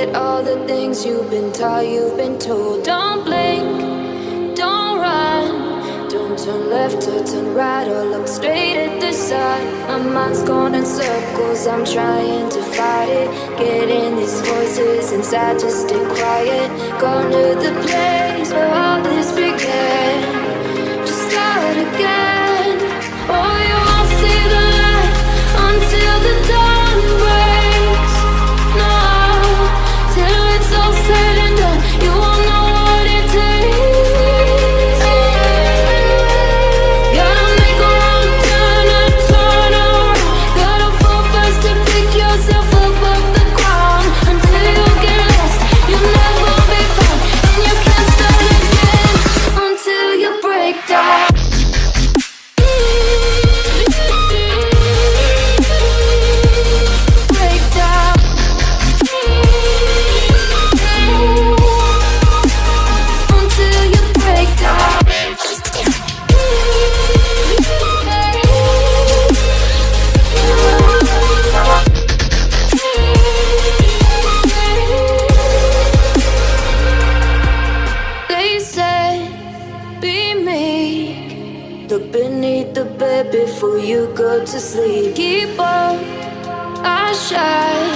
forget all the things you've been taught, you've been told. Don't blink, don't run, don't turn left or turn right or look straight at the sun. My mind's going in circles, I'm trying to fight it. Getting these voices inside to stay quiet. Going to the place where all this began. Just start again. Oh, you won't see the light until the dawn breaks. No, till it's all said and done, you won't know what it takes. Gotta make a wrong turn and turn around. Gotta fall fast to pick yourself up off the ground. Until you get lost, you'll never be found. And you can't start again until you break down. Before you go to sleep, keep on our shine.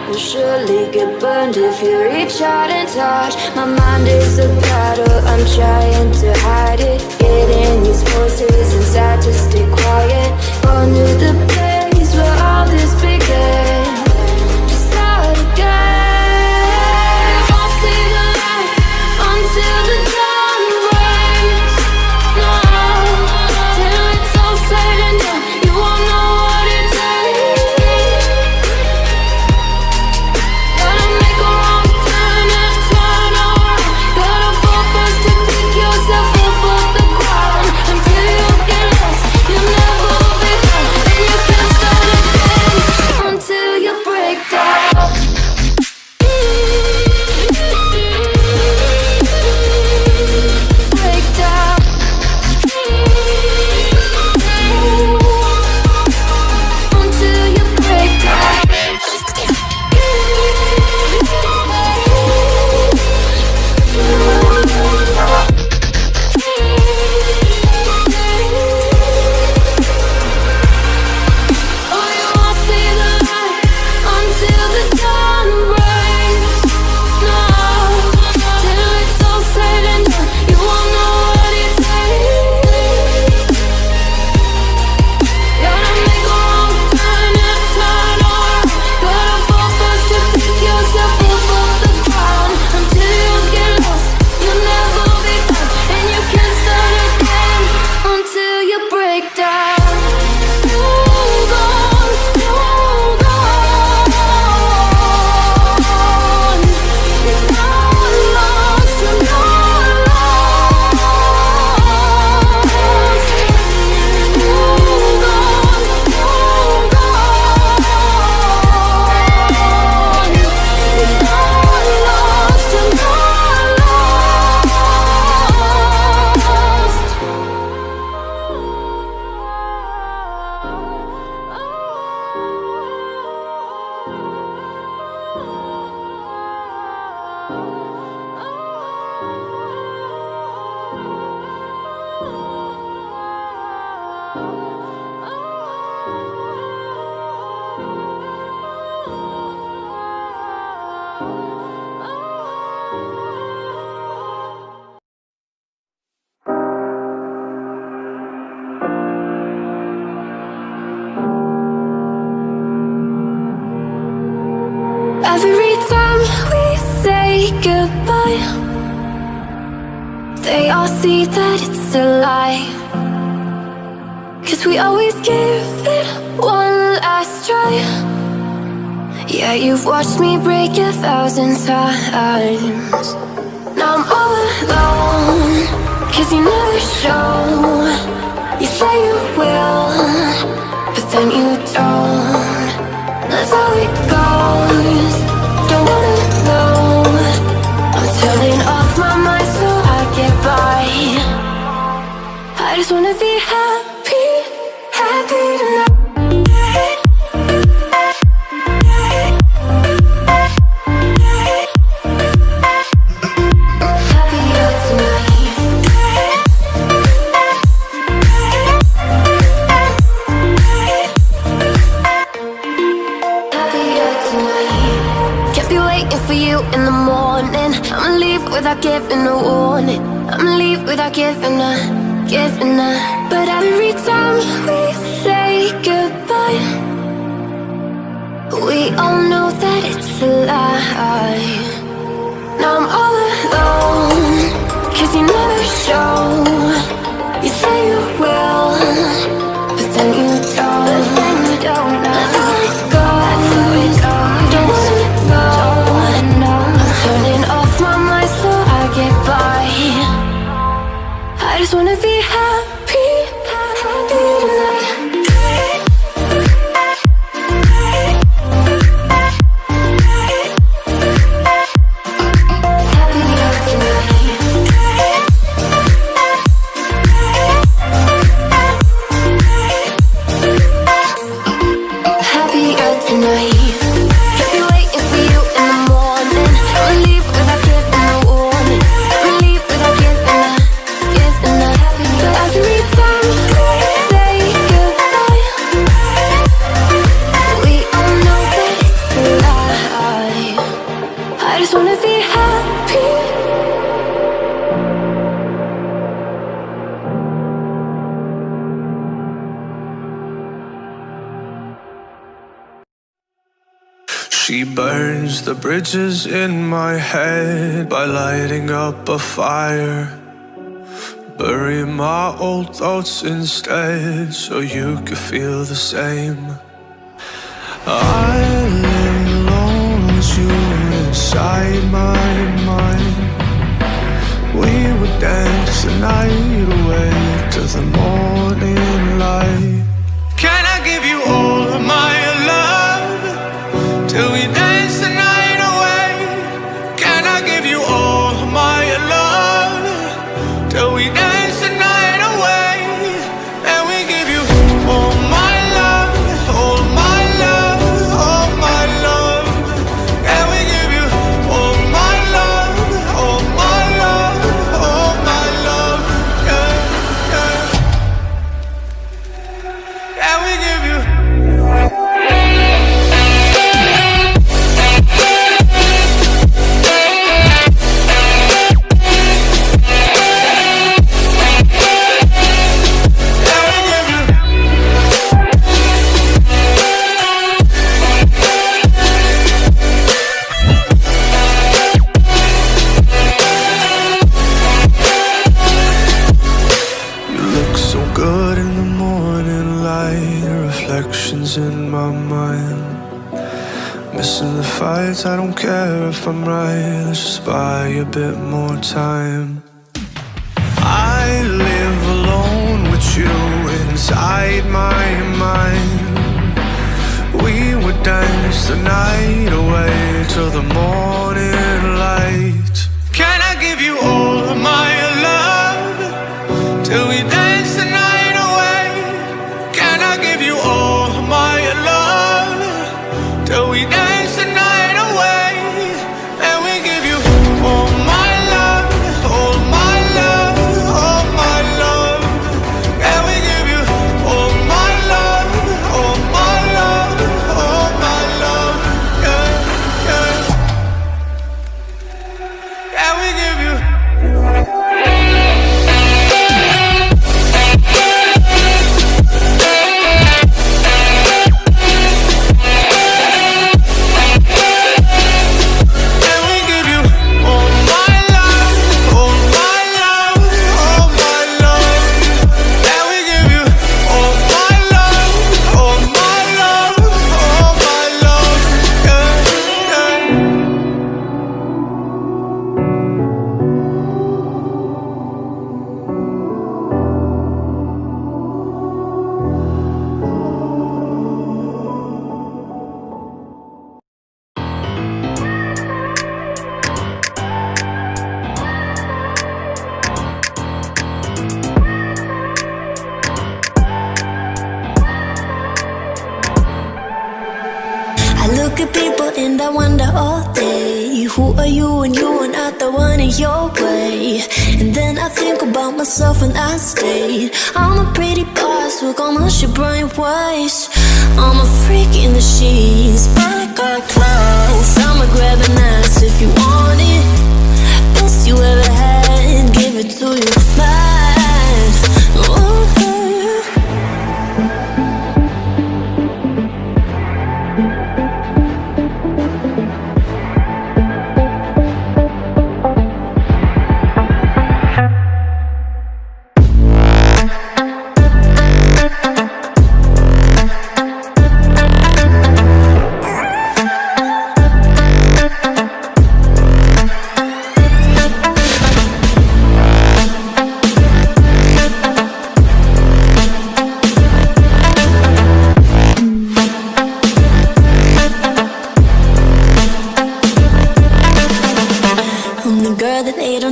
Will surely get burned if you reach out and touch. My mind is a battle, I'm trying to hide it. Getting these voices inside to stay quiet. On to the place where all this began. Just start again. Won't see the light until the dawn breaks. No, till it's all said and done, you won't know what it takes. Gotta make a wrong turn and turn around. Gotta fall fast to pick yourself up off the ground. Until you get lost, you'll never be found. And you can't start again until you break down. Break down. Until you break down. Oh, you won't see the light until the dawn breaks. No, till it's all said and done, you won't know what it takes. Gotta make a wrong turn and turn around. Gotta fall fast to pick yourself up off the ground. Until you get lost, you'll never be found. And you can't start again until you break down. Hold on, hold on. You're not lost, you're not lost. Hold on, hold on. You're not lost, you're not Every time we say goodbye, they all see that it's a lie. 'Cause we always give it one last try. Yeah, you've watched me break 1,000 times. Now I'm all alone, 'cause you never show. You say you will, but then you don't. That's how it goes. Don't wanna know. I'm turning off my mind so I get by. I just wanna be happy, happy tonight. in the morning. I'ma leave without giving a warning. I'ma leave without giving a. But every time we say goodbye, we all know that it's a lie. Now I'm all alone, 'cause you never show. You say you will, but then you don't. Let's let it go. Don't wanna know. I'm turning off my mind so I get by. I just wanna be happy, happy tonight. She burns the bridges in my head by lighting up a fire. Bury my old thoughts instead so you could feel the same. I lay alone with you inside my mind. We would dance the night away to the morning light. Can I give you all of my love till we dance the night away? Can I give you all of my love till we dance the night away? And we give you all my love, all my love, all my love. And we give you all my love, all my love, all my love. Yeah, yeah. And we give you. Reflections in my mind, missing the fights. I don't care if I'm right, let's just buy a bit more time. I live alone with you inside my mind. We would dance the night away till the morning light. Can I give you all of my love till we dance the night away? Can I give you all of my love till we dance the night away? And we give you all my love, all my love, all my love. And we give you all my love, all my love, all my love. Yeah, yeah. And we give you look at people and I wonder all day, who are you when you are not the one in your way? And then I think about myself and I stayed. I'm a pretty boss with almost your brain waves. I'm a freak in the sheets, but I got class. I'ma grab an ass if you want it. Best you ever had, give it to you bad. Ooh.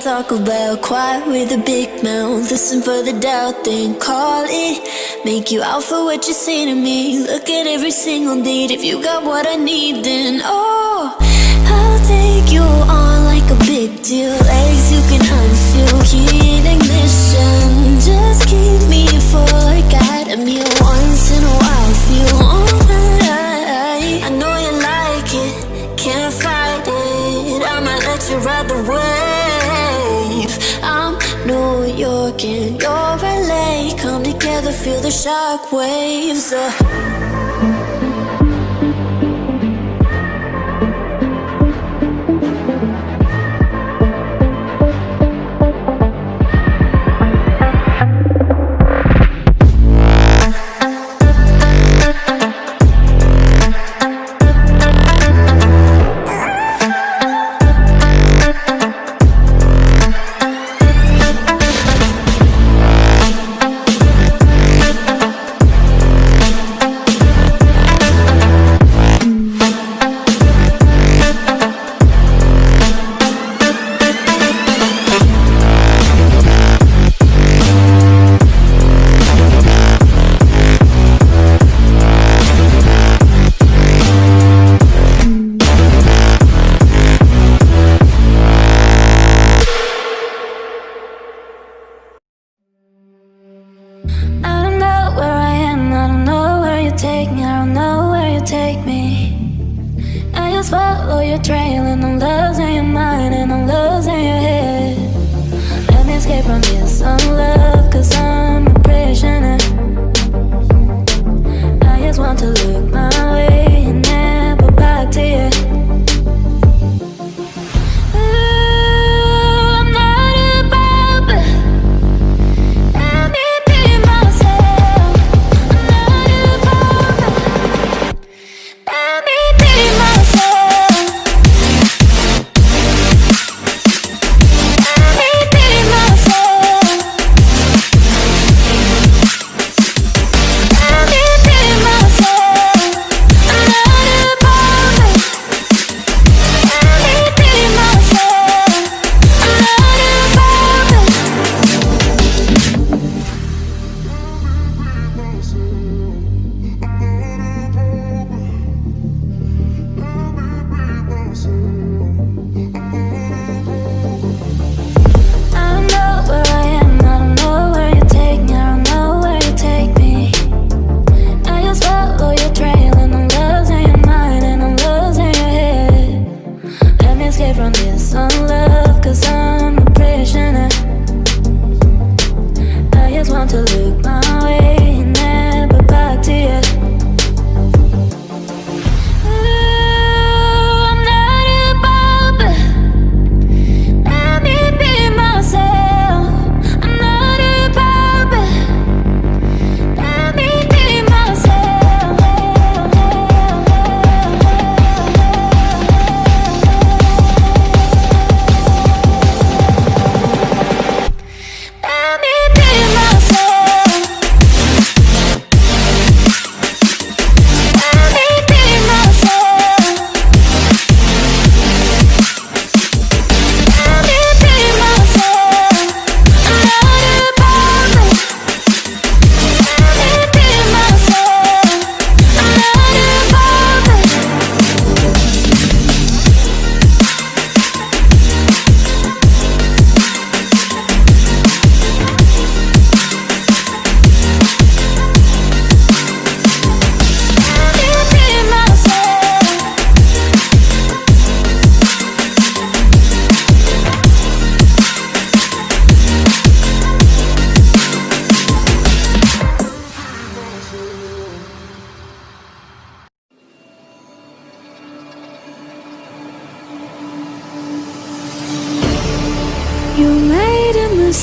Talk about quiet with a big mouth. Listen for the doubt, then call it. Make you out for what you say to me. Look at every single date. If you got what I need, then oh, I'll take you on like a big deal. Legs you can unfeel, key in ignition. Just keep me full like I had a meal once in a while. Feel alright. I know you like it, can't fight it. I'ma let you ride the wave. I'm New York and you're LA. Come together, feel the shock waves.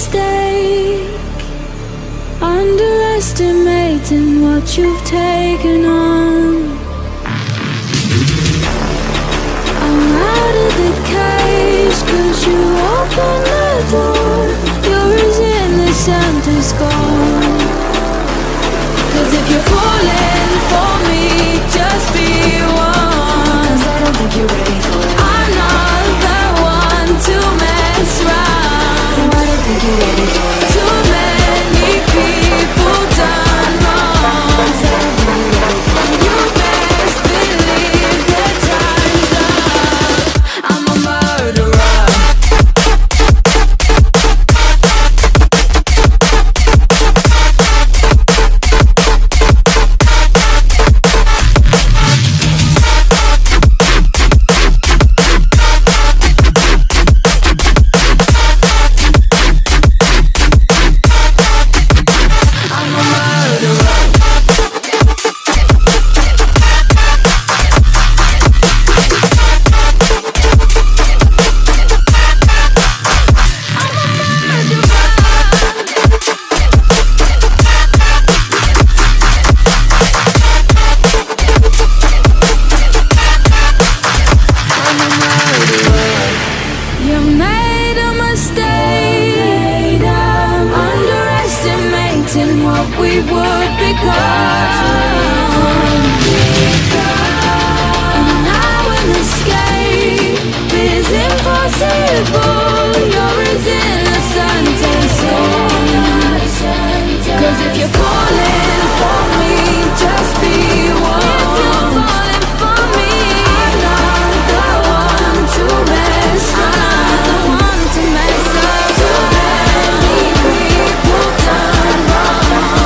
mistake, underestimating what you've taken on. I'm out of the cage, 'cause you opened the door. You're as innocent as gold. 'Cause if you're falling for me, just be one. 'Cause I don't think you're ready for it. I'm not the one to mess around. No, I don't think you're ready for it. Too many people done wrong. 'Cause I don't think you're ready for it. You best believe that time's up. I'm a murderer. You made a mistake, underestimating what we would become. And now an escape is impossible.